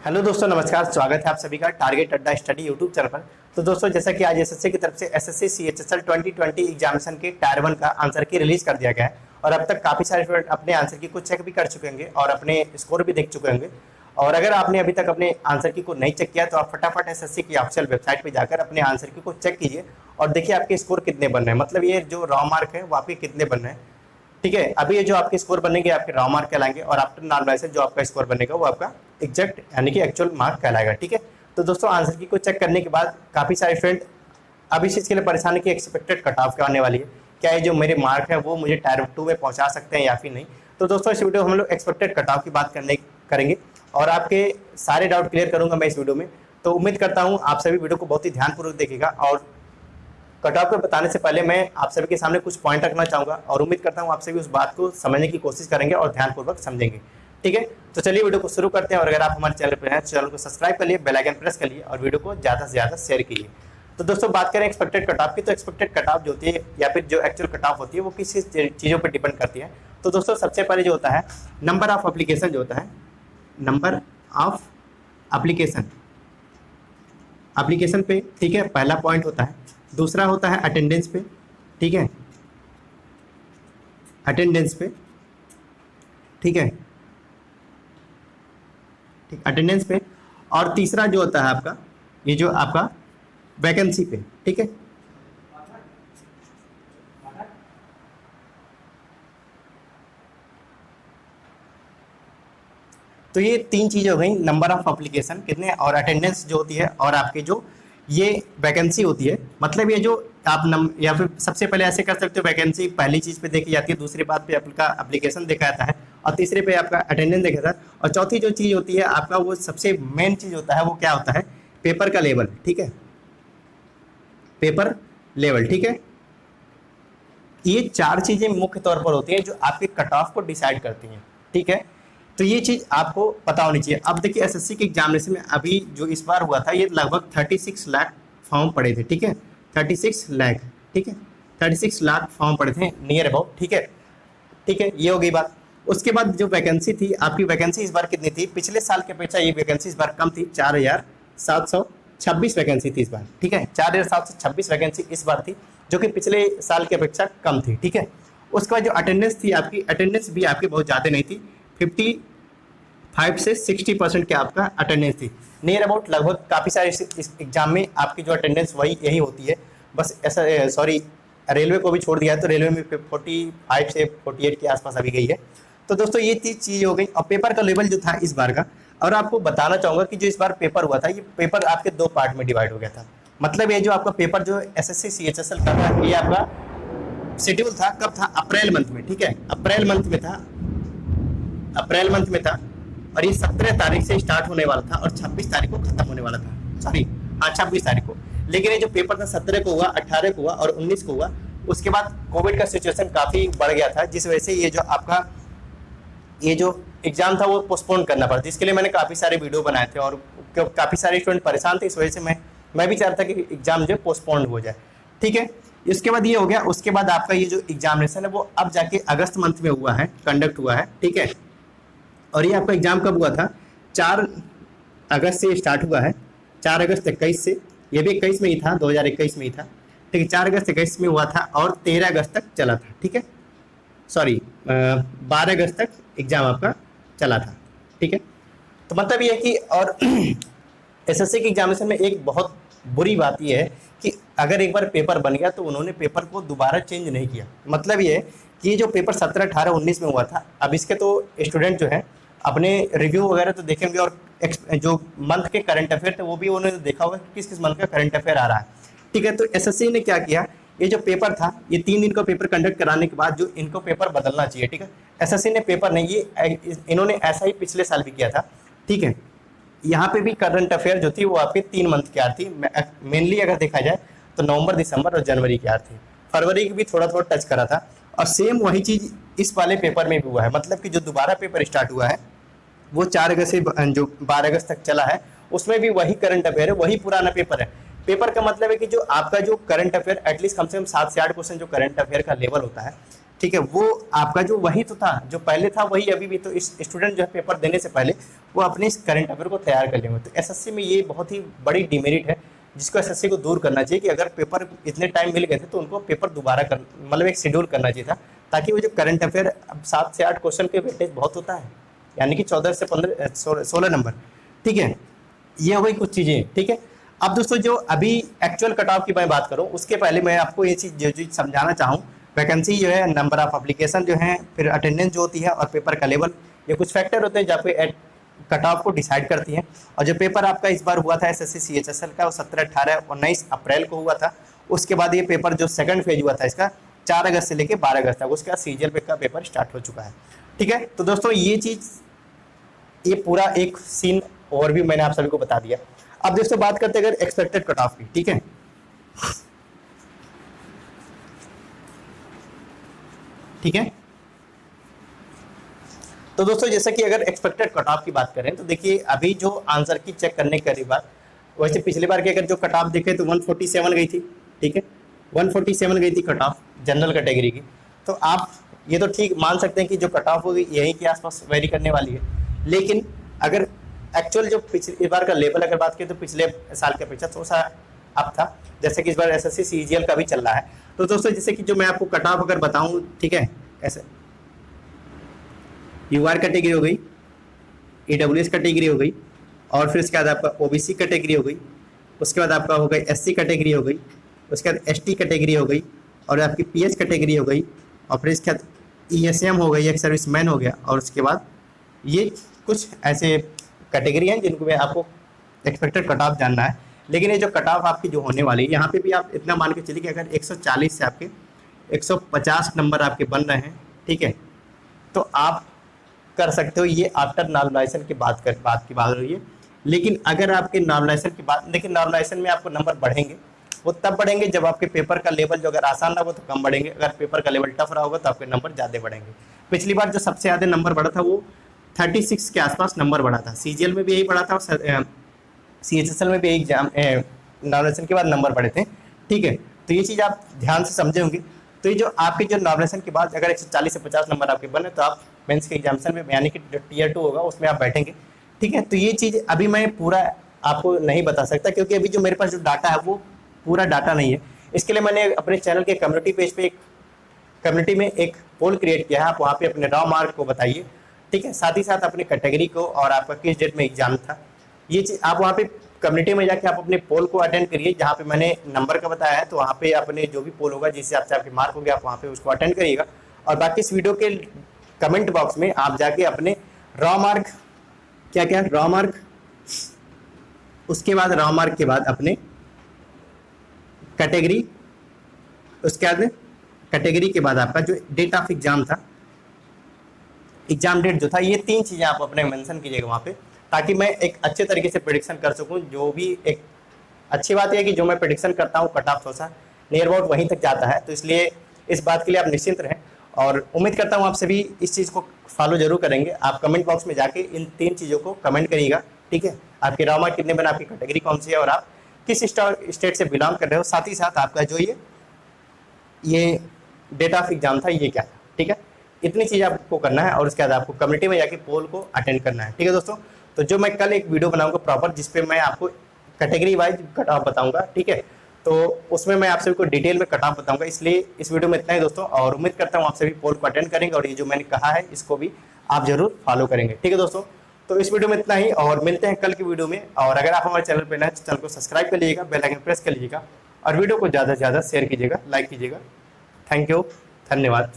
Hello दोस्तों, नमस्कार। स्वागत है आप सभी का टारगेट अड्डा स्टडी यूट्यूब चैनल पर। तो दोस्तों, जैसा कि आज एसएससी की तरफ से एसएससी सीएचएसएल 2020 एग्जामिनेशन के टायर 1 का आंसर की रिलीज कर दिया गया है और अब तक काफ़ी सारे स्टूडेंट अपने आंसर की को चेक भी कर चुके होंगे और अपने स्कोर भी देख चुके होंगे। और अगर आपने अभी तक अपने आंसर की को नहीं चेक किया तो आप फटाफट एसएससी की ऑफिशियल वेबसाइट पर जाकर अपने आंसर की को चेक कीजिए और देखिए आपके स्कोर कितने बन रहे हैं। मतलब ये जो रॉ मार्क है वो आपके कितने बन रहे हैं। ठीक है, अभी ये जो आपके स्कोर बनेंगे आपके रॉ मार्क कहलाएंगे और आफ्टर नॉर्मलाइजेशन जो आपका स्कोर बनेगा वो आपका एग्जैक्ट यानी कि एक्चुअल मार्क कहलाएगा। ठीक है, तो दोस्तों आंसर की को चेक करने के बाद काफ़ी सारे स्टूडेंट अब इस चीज़ के लिए परेशान है कि एक्सपेक्टेड कट ऑफ क्या आने वाली है, क्या ये जो मेरे मार्क है वो मुझे टायर 2 में पहुंचा सकते हैं या फिर नहीं। तो दोस्तों इस वीडियो में हम लोग एक्सपेक्टेड कट ऑफ की बात करेंगे और आपके सारे डाउट क्लियर करूंगा मैं इस वीडियो में। तो उम्मीद करता हूँ आप सभी वीडियो को बहुत ही ध्यानपूर्वक देखिएगा और कट ऑफ को बताने से पहले मैं आप सभी के सामने कुछ पॉइंट रखना चाहूँगा और उम्मीद करता हूँ आप सभी उस बात को समझने की कोशिश करेंगे और ध्यानपूर्वक समझेंगे। ठीक है, तो चलिए वीडियो को शुरू करते हैं और अगर आप हमारे चैनल पर हैं तो चैनल को सब्सक्राइब कर लिए, बेल आइकन प्रेस कर लिए और वीडियो को ज़्यादा से ज़्यादा शेयर कीजिए। तो दोस्तों बात करें एक्सपेक्टेड कट ऑफ की, तो एक्सपेक्टेड कट ऑफ जो होती है या फिर जो एक्चुअल कट ऑफ होती है वो किसी चीज़ों पर डिपेंड करती है। तो दोस्तों सबसे पहले जो होता है नंबर ऑफ एप्लीकेशन जो होता है, नंबर ऑफ एप्लीकेशन पे, ठीक है, पहला पॉइंट होता है। दूसरा होता है अटेंडेंस पे, ठीक है, अटेंडेंस पे, ठीक है, ठीक अटेंडेंस पे। और तीसरा जो होता है आपका ये जो आपका वैकेंसी पे, ठीक है। तो ये तीन चीज़ हो गई, नंबर ऑफ एप्लीकेशन कितने और अटेंडेंस जो होती है और आपके जो ये वैकेंसी होती है। मतलब ये जो आप या फिर सबसे पहले ऐसे कर सकते हो, वैकेंसी पहली चीज़ पे देखी जाती है, दूसरी बात पे आपका एप्लीकेशन देखा जाता है और तीसरे पे आपका अटेंडेंस देखा जाता है और चौथी जो चीज़ होती है आपका वो सबसे मेन चीज़ होता है वो क्या होता है, पेपर का लेवल। ठीक है, पेपर लेवल, ठीक है। ये चार चीज़ें मुख्य तौर पर होती हैं जो आपके कट ऑफ को डिसाइड करती हैं। ठीक है, तो ये चीज़ आपको पता होनी चाहिए। अब देखिए एसएससी के एग्जामिनेशन में अभी जो इस बार हुआ था ये लगभग 36 लाख फॉर्म पड़े थे। ठीक है, 36 लाख, ठीक है, 36 लाख फॉर्म पड़े थे नियर अबाउट। ठीक है, ठीक है, ये हो गई बात। उसके बाद जो वैकेंसी थी आपकी, वैकेंसी इस बार कितनी थी, पिछले साल की अपेक्षा ये वैकेंसी इस बार कम थी, 4726 वैकेंसी थी इस बार। ठीक है, 4726 वैकेंसी इस बार थी जो कि पिछले साल की अपेक्षा कम थी। ठीक है, उसके बाद जो अटेंडेंस थी आपकी, अटेंडेंस भी आपकी बहुत ज़्यादा नहीं थी, 55 से 60% की आपका अटेंडेंस थी नियर अबाउट। लगभग काफ़ी सारे इस एग्जाम में आपकी जो अटेंडेंस वही यही होती है, बस ऐसा सॉरी रेलवे को भी छोड़ दिया है तो रेलवे में 45 से 48 के आसपास अभी गई है। तो दोस्तों ये चीज़ हो गई। और पेपर का लेवल जो था इस बार का, और आपको बताना चाहूँगा कि जो इस बार पेपर हुआ था ये पेपर आपके दो पार्ट में डिवाइड हो गया था। मतलब ये जो आपका पेपर जो एसएससी सीएचएसएल का था ये आपका शेड्यूल था, कब था, अप्रैल मंथ में। ठीक है, अप्रैल मंथ में था, अप्रैल मंथ में था और ये 17 तारीख से स्टार्ट होने वाला था और 26 तारीख को खत्म होने वाला था, सॉरी हाँ 26 तारीख को। लेकिन ये जो पेपर था 17 को हुआ, 18 को हुआ और 19 को हुआ। उसके बाद कोविड का सिचुएशन काफ़ी बढ़ गया था जिस वजह से ये जो आपका ये जो एग्जाम था वो पोस्टपोन करना पड़ा, जिसके लिए मैंने काफ़ी सारे वीडियो बनाए थे और काफ़ी सारे स्टूडेंट परेशान थे, इस वजह से मैं भी चाह रहा था कि एग्जाम जो पोस्टपोन हो जाए। ठीक है, इसके बाद ये हो गया। उसके बाद आपका ये जो एग्जामिनेशन है वो अब जाके अगस्त मंथ में हुआ है, कंडक्ट हुआ है। ठीक है, और ये आपका एग्जाम कब हुआ था, 4 अगस्त से स्टार्ट हुआ है, 4 अगस्त 21 से, ये भी 21 में ही था, 2021 में ही था। ठीक है, 4 अगस्त 21 में हुआ था और 13 अगस्त तक चला था। ठीक है, सॉरी 12 अगस्त तक एग्जाम आपका चला था। ठीक है, तो मतलब ये है कि और एसएससी के एग्जामिनेशन में एक बहुत बुरी बात ये है कि अगर एक बार पेपर बन गया तो उन्होंने पेपर को दोबारा चेंज नहीं किया। मतलब ये है कि ये जो पेपर 17, 18, 19 में हुआ था, अब इसके तो स्टूडेंट जो है अपने रिव्यू वगैरह तो देखेंगे और जो मंथ के करंट अफेयर थे वो भी उन्होंने देखा होगा कि किस किस मंथ का करंट अफेयर आ रहा है। ठीक है, तो एसएससी ने क्या किया, ये जो पेपर था ये 3 दिन का पेपर कंडक्ट कराने के बाद जो इनको पेपर बदलना चाहिए। ठीक है, एसएससी ने पेपर नहीं, ये इन्होंने ऐसा ही पिछले साल भी किया था। ठीक है, यहाँ पे भी करंट अफेयर जो थी वो आपके 3 मंथ की आ रही थी मेनली, अगर देखा जाए तो नवंबर, दिसंबर और जनवरी की आ रही थी, फरवरी की भी थोड़ा थोड़ा टच करा था। और सेम वही चीज़ इस वाले पेपर में भी हुआ है। मतलब कि जो दोबारा पेपर स्टार्ट हुआ है वो 4 अगस्त से जो 12 अगस्त तक चला है उसमें भी वही करंट अफेयर है, वही पुराना पेपर है। पेपर का मतलब है कि जो आपका जो करंट अफेयर एटलीस्ट कम से कम 7 से 8 क्वेश्चन जो करंट अफेयर का लेवल होता है, ठीक है, वो आपका जो वही तो था, जो पहले था वही अभी भी, तो इस स्टूडेंट जो है पेपर देने से पहले वो अपने इस करंट अफेयर को तैयार कर लेंगे। तो एसएससी में ये बहुत ही बड़ी डिमेरिट है, जिसको एसएससी को दूर करना चाहिए कि अगर पेपर इतने टाइम मिल गए थे तो उनको पेपर दोबारा कर, मतलब एक शेड्यूल करना चाहिए था, ताकि वो जो करंट अफेयर अब 7 से 8 क्वेश्चन के वेटेज बहुत होता है, यानी कि 14 से 15 16 नंबर, ठीक है। ये हो गई कुछ चीज़ें, ठीक है। अब दोस्तों जो अभी एक्चुअल कट ऑफ की मैं बात करूँ, उसके पहले मैं आपको ये चीज़ जो चीज़ समझाना चाहूँ, वैकेंसी जो है, नंबर ऑफ एप्लीकेशन जो है, फिर अटेंडेंस जो होती है और पेपर का लेवल, ये कुछ फैक्टर होते हैं जहाँ पे कट ऑफ को डिसाइड करती हैं। और जो पेपर आपका इस बार हुआ था एसएससी सीएचएसएल का, वो 17, 18, 19 अप्रैल को हुआ था। उसके बाद ये पेपर जो सेकंड फेज हुआ था इसका 4 अगस्त से लेकर 12 अगस्त तक, उसके बाद सीजीएल का पेपर स्टार्ट हो चुका है, ठीक है। तो दोस्तों ये चीज़, ये पूरा एक सीन ओवरव्यू मैंने आप सभी को बता दिया। अब दोस्तों बात करते हैं अगर एक्सपेक्टेड कट ऑफ की, ठीक है। ठीक है, तो दोस्तों जैसा कि अगर एक्सपेक्टेड कट ऑफ की बात करें तो देखिए अभी जो आंसर की चेक करने के बाद, वैसे पिछली बार की अगर जो कट ऑफ देखे तो 147 गई थी, ठीक है, 147 गई थी कट ऑफ जनरल कैटेगरी की। तो आप ये तो ठीक मान सकते हैं कि जो कट ऑफ होगी यहीं के आसपास वेरी करने वाली है, लेकिन अगर एक्चुअल जो पिछली बार का लेवल अगर बात करें तो पिछले साल की अपेक्षा थोड़ा सा अप था, जैसे कि इस बार एसएससी सीजीएल का भी चल रहा है। तो दोस्तों जैसे कि जो मैं आपको कट ऑफ अगर बताऊं, ठीक है, ऐसे यूआर कैटेगरी हो गई, ईडब्ल्यूएस कैटेगरी हो गई, और फिर उसके बाद आपका ओबीसी कैटेगरी हो गई, उसके बाद आपका हो गई एससी कैटेगरी हो गई, उसके बाद एसटी कैटेगरी हो गई, और आपकी पीएच कैटेगरी हो गई, और फिर इसके बाद ईएसएम हो गई, एक सर्विसमैन हो गया, और उसके बाद ये कुछ ऐसे कैटेगरी हैं जिनको मैं आपको एक्सपेक्टेड कट ऑफ जानना है। लेकिन ये जो कट ऑफ आपकी जो होने वाली है, यहाँ पे भी आप इतना मान के चलिए कि अगर 140 से आपके 150 नंबर आपके बन रहे हैं, ठीक है, तो आप कर सकते हो। ये आफ्टर नॉर्मलाइजेशन की बात की बात हो रही है। लेकिन अगर आपके नॉर्मलाइजेशन की बात, लेकिन नॉर्मलाइजेशन में आपको नंबर बढ़ेंगे, वो तब बढ़ेंगे जब आपके पेपर का लेवल जो अगर आसान रहा तो कम बढ़ेंगे, अगर पेपर का लेवल टफ रहा होगा तो आपके नंबर ज़्यादा बढ़ेंगे। पिछली बार जो सबसे ज़्यादा नंबर बढ़ा था वो 36 के आसपास नंबर बढ़ा था, सीजीएल में भी यही बढ़ा था और सीएचएसएल में भी यही एग्जाम नॉर्मलाइजेशन के बाद नंबर बढ़े थे, ठीक है। तो ये चीज़ आप ध्यान से समझे होंगे। तो ये जो आपके जो नॉर्मलाइजेशन के बाद अगर 140 से 50 नंबर आपके बने तो आप मेंस के एग्जामिनेशन में, यानी कि जो टीयर 2 होगा उसमें आप बैठेंगे, ठीक है। तो ये चीज़ अभी मैं पूरा आपको नहीं बता सकता, क्योंकि अभी जो मेरे पास जो डाटा है वो पूरा डाटा नहीं है। इसके लिए मैंने अपने चैनल के कम्युनिटी पेज पे कम्युनिटी में एक पोल क्रिएट किया है, आप वहाँ पे अपने रॉ मार्क को बताइए, ठीक है, साथ ही साथ अपने कैटेगरी को और आपका किस डेट में एग्जाम था, ये चीज़ आप वहाँ पे कम्युनिटी में जाके आप अपने पोल को अटेंड करिए, जहाँ पे मैंने नंबर का बताया है। तो वहाँ पे अपने जो भी पोल होगा जिस हिसाब से आपके मार्क होंगे आप वहाँ पे उसको अटेंड करिएगा। और बाकी इस वीडियो के कमेंट बॉक्स में आप जाके अपने रॉ मार्क, क्या रॉ मार्क, उसके बाद रॉ मार्क के बाद अपने कैटेगरी, उसके बाद कैटेगरी के बाद आपका जो डेट ऑफ एग्जाम था, एग्जाम डेट जो था, ये 3 चीज़ें आप अपने मेंशन कीजिएगा वहाँ पे, ताकि मैं एक अच्छे तरीके से प्रेडिक्शन कर सकूँ। जो भी एक अच्छी बात है कि जो मैं प्रेडिक्शन करता हूँ कट ऑफ थोड़ा सा नियर अबाउट वहीं तक जाता है, तो इसलिए इस बात के लिए आप निश्चिंत रहें। और उम्मीद करता हूँ आप सभी इस चीज़ को फॉलो जरूर करेंगे। आप कमेंट बॉक्स में जाके इन 3 चीज़ों को कमेंट करिएगा, ठीक है। आपके रॉ मार्क कितने बना, आपकी कैटेगरी कौन सी है, और आप किस स्टेट से बिलोंग कर रहे हो, साथ ही साथ आपका जो ये डेट ऑफ एग्जाम था ये क्या था, ठीक है। इतनी चीज़ आपको करना है और उसके बाद आपको कम्युनिटी में जाके पोल को अटेंड करना है, ठीक है दोस्तों। तो जो मैं कल एक वीडियो बनाऊंगा प्रॉपर, जिसपे मैं आपको कैटेगरी वाइज कट ऑफ बताऊंगा, ठीक है। तो उसमें मैं आप सभी को डिटेल में कट ऑफ बताऊंगा। इसलिए इस वीडियो में इतना ही दोस्तों, और उम्मीद करता हूँ आप सभी पोल को अटेंड करेंगे और ये जो मैंने कहा है इसको भी आप जरूर फॉलो करेंगे, ठीक है दोस्तों। तो इस वीडियो में इतना ही, और मिलते हैं कल की वीडियो में। और अगर आप हमारे चैनल पर नए तो चैनल को सब्सक्राइब कर लीजिएगा, बेल आइकन प्रेस कर लीजिएगा, और वीडियो को ज़्यादा से ज़्यादा शेयर कीजिएगा, लाइक कीजिएगा। थैंक यू, धन्यवाद।